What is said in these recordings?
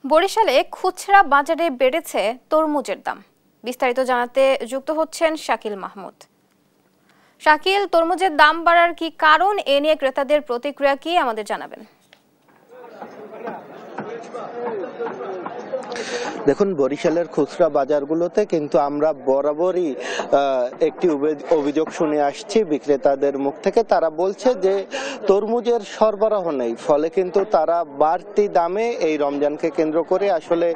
বরিশালে খুচরা বাজারে বেড়েছে তরমুজের দাম। বিস্তারিত জানাতে যুক্ত হচ্ছেন শাকিল মাহমুদ। শাকিল, তরমুজের দাম বাড়ার কি কারণ, এ নিয়ে ক্রেতাদের প্রতিক্রিয়া কি আমাদের জানাবেন। দেখুন, বরিশালের খুচরা বাজারগুলোতে কিন্তু আমরা বরাবরই একটি অভিযোগ শুনে আসছি বিক্রেতাদের মুখ থেকে। তারা বলছে যে তরমুজের সরবরাহ নেই, ফলে কিন্তু তারা বাড়তি দামে এই রমজানকে কেন্দ্র করে আসলে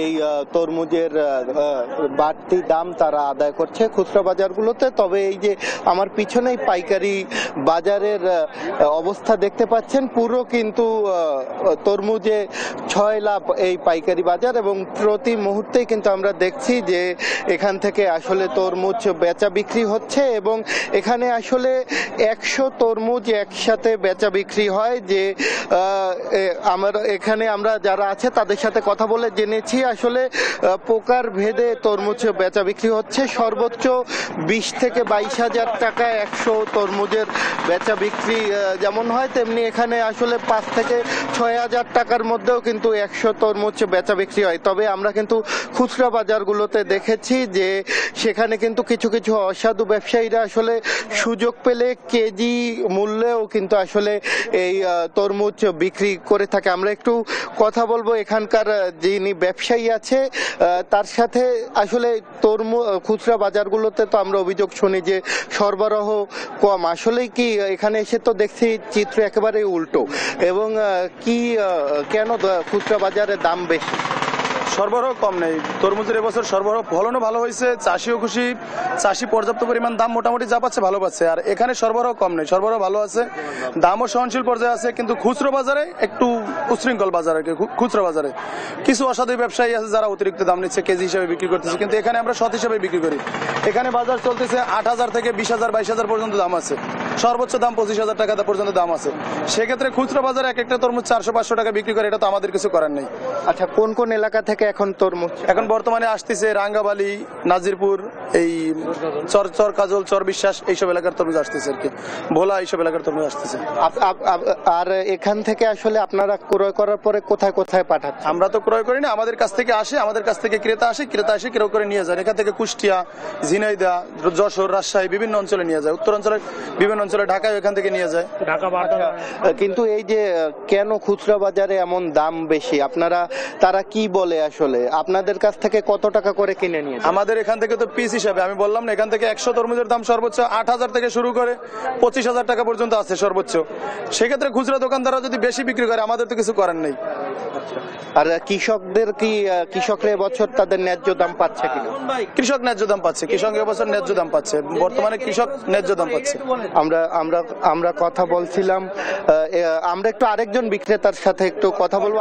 এই তরমুজের বাড়তি দাম তারা আদায় করছে খুচরা বাজারগুলোতে। তবে এই যে আমার পিছনেই পাইকারি বাজারের অবস্থা দেখতে পাচ্ছেন, পুরো কিন্তু তরমুজে 6 লাভ এই পাইকারি বাজার, এবং প্রতি মুহূর্তেই কিন্তু আমরা দেখছি যে এখান থেকে আসলে তরমুজ বেচা বিক্রি হচ্ছে, এবং এখানে আসলে 100 তরমুজ একসাথে বেচা বিক্রি হয়। যে এখানে আমরা যারা আছে তাদের সাথে কথা বলে জেনেছি আসলে প্রকার ভেদে তরমুজ বেচা বিক্রি হচ্ছে। সর্বোচ্চ 20 থেকে 22 হাজার টাকা 100 তরমুজের বেচা বিক্রি যেমন হয়, তেমনি এখানে আসলে 5 থেকে 6 হাজার টাকার মধ্যেও কিন্তু 100 তরমুজ বেচা বিক্রি হয়। তবে আমরা কিন্তু খুচরা বাজারগুলোতে দেখেছি যে সেখানে কিন্তু কিছু কিছু অসাধু ব্যবসায়ীরা আসলে সুযোগ পেলে কেজি মূল্যেও কিন্তু আসলে এই তরমুজ বিক্রি করে থাকে। আমরা একটু কথা বলবো এখানকার যিনি ব্যবসায়ী আছে তার সাথে। আসলে খুচরা বাজারগুলোতে তো আমরা অভিযোগ শুনি যে সরবরাহ কম, আসলেই কি এখানে এসে তো দেখছি চিত্র একেবারে উল্টো, এবং কেন খুচরা বাজারে দাম বেশি? সরবরাহ কম নেই তরমুজের। এবছর সরবরাহ ফলনও ভালো হয়েছে, চাষিও খুশি, চাষি পর্যাপ্ত পরিমাণ দাম মোটামুটি যা পাচ্ছে ভালো পাচ্ছে। আর এখানে সরবরাহ কম নেই, সরবরাহ ভালো আছে, দামও সহনশীল পর্যায়ে আছে। কিন্তু খুচরো বাজারে একটু উশৃঙ্খল বাজার আর কি। খুচরো বাজারে কিছু অসাধু ব্যবসায়ী আছে যারা অতিরিক্ত দাম নিচ্ছে, কেজি হিসাবে বিক্রি করতেছে, কিন্তু এখানে আমরা সৎ হিসাবে বিক্রি করি। এখানে বাজার চলতেছে 8,000 থেকে 20,000 22,000 পর্যন্ত দাম আছে, সর্বোচ্চ দাম 25,000 টাকা পর্যন্ত দাম আছে। সেক্ষেত্রে খুচরো বাজারে একটা তরমুজ 400-500 টাকা বিক্রি করে, এটা তো আমাদের কিছু করার নেই। আচ্ছা, কোন কোন এলাকা থেকে এখন তরমুজ এখন বর্তমানে আসতেছে? রাঙ্গাবালি, নাজিরপুর, এই চর কাজল, চর বিশ্বাস, এইসব এলাকার তরমুজ আসতেছে আর কি, ভোলা, এইসব এলাকার তরমুজ আসতেছে। আর এখান থেকে আসলে আপনারা ক্রয় করার পরে কোথায় কোথায় পাঠান? আমরা তো ক্রয় করি না, আমাদের কাছ থেকে আসে, আমাদের কাছ থেকে ক্রেতা আসে, ক্রেতা এসে ক্রয় করে নিয়ে যায়। এখান থেকে কুষ্টিয়া, ঝিনাইদহ, যশোর, রাজশাহী বিভিন্ন অঞ্চলে নিয়ে যায়, উত্তর অঞ্চলের বিভিন্ন অঞ্চলে, ঢাকায় এখান থেকে নিয়ে যায়। কিন্তু এই যে কেন খুচরা বাজারে এমন দাম বেশি, তারা কি বলে আসলে আপনাদের কাছ থেকে কত টাকা করে কিনে নিয়ে? আমাদের এখান থেকে তো পিস হিসাবে, আমি বললাম না, এখান থেকে 100 তরমুজের দাম সর্বোচ্চ 8,000 থেকে শুরু করে 25,000 টাকা পর্যন্ত আছে সর্বোচ্চ। সেক্ষেত্রে খুচরা দোকানদাররা যদি বেশি বিক্রি করে, আমাদের তো কিছু করার নেই। আর কৃষকরা এবছর তাদের ন্যায্য দাম পাচ্ছে কিনা? কৃষক ন্যায্য দাম পাচ্ছে, কৃষক এবছর ন্যায্য দাম পাচ্ছে, বর্তমানে কৃষক ন্যায্য দাম পাচ্ছে। আমরা কথা বলছিলাম, আমরা একটু আরেকজন বিক্রেতার সাথে একটু কথা বলবো।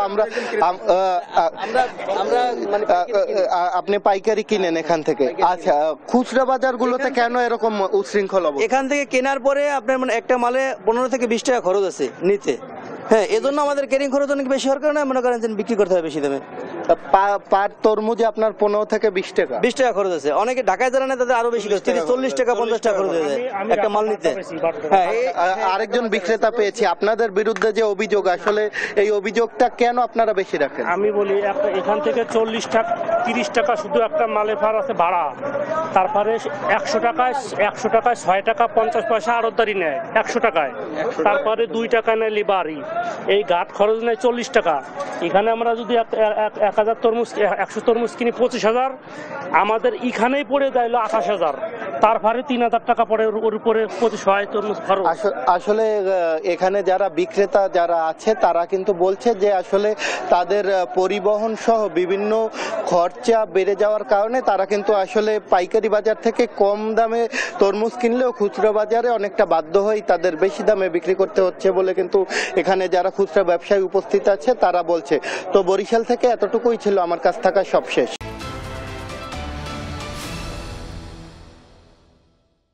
আপনি পাইকারি কিনেন এখান থেকে? আচ্ছা, খুচরা বাজারগুলোতে কেন এরকম উশৃঙ্খল? এখান থেকে কেনার পরে আপনার একটা মালে 15 থেকে 20 টাকা খরচ আছে নিতে। হ্যাঁ, এজন্য আমাদের ক্যারিং খরচ অনেক বেশি হওয়ার কারণে মনে করেন বিক্রি করতে হয় বেশি দামে। পার তরমুজে আপনার 15 থেকে 20 টাকা খরচ আছে। অনেকে ঢাকায় যারা নেই তাদের আরো বেশি খরচ, 30-40 টাকা 50 টাকা খরচ হয়ে যায় একটা মাল নিতে। হ্যাঁ, আরেকজন বিক্রেতা পেয়েছি আপনাদের বিরুদ্ধে যে অভিযোগ, আসলে এই অভিযোগটা কেন আপনারা বেশি রাখেন? আমি বলি, এখান থেকে 40 টাকা 30 টাকা শুধু একটা মালে ভাড়া আছে, ভাড়া। তারপরে 100 টাকায় 6 টাকা 50 পয়সা আড়তদারি নেয় 100 টাকায়, তারপরে 2 টাকা নেয় লিবারি, এই গাঁট খরচ নেয় 40 টাকা। এখানে আমরা যদি 1,000 তরমুজ 100 তরমুজ কিনি 25,000, আমাদের এখানেই পড়ে যায় 28,000, তারপরে 3,000 টাকা পড়ে ওর উপরে 25 তরমুজ খরচ। আসলে এখানে যারা বিক্রেতা যারা আছে তারা কিন্তু বলছে যে আসলে তাদের পরিবহন সহ বিভিন্ন খরচা বেড়ে যাওয়ার কারণে তারা কিন্তু আসলে পাইকারি বাজার থেকে কম দামে তরমুজ কিনলেও খুচরা বাজারে অনেকটা বাধ্য হয়ে তাদের বেশি দামে বিক্রি করতে হচ্ছে বলে কিন্তু এখানে যারা খুচরা ব্যবসায়ী উপস্থিত আছে তারা বলছে। তো বরিশাল থেকে এতটুকুই ছিল আমার কাছ থাকা সবশেষ।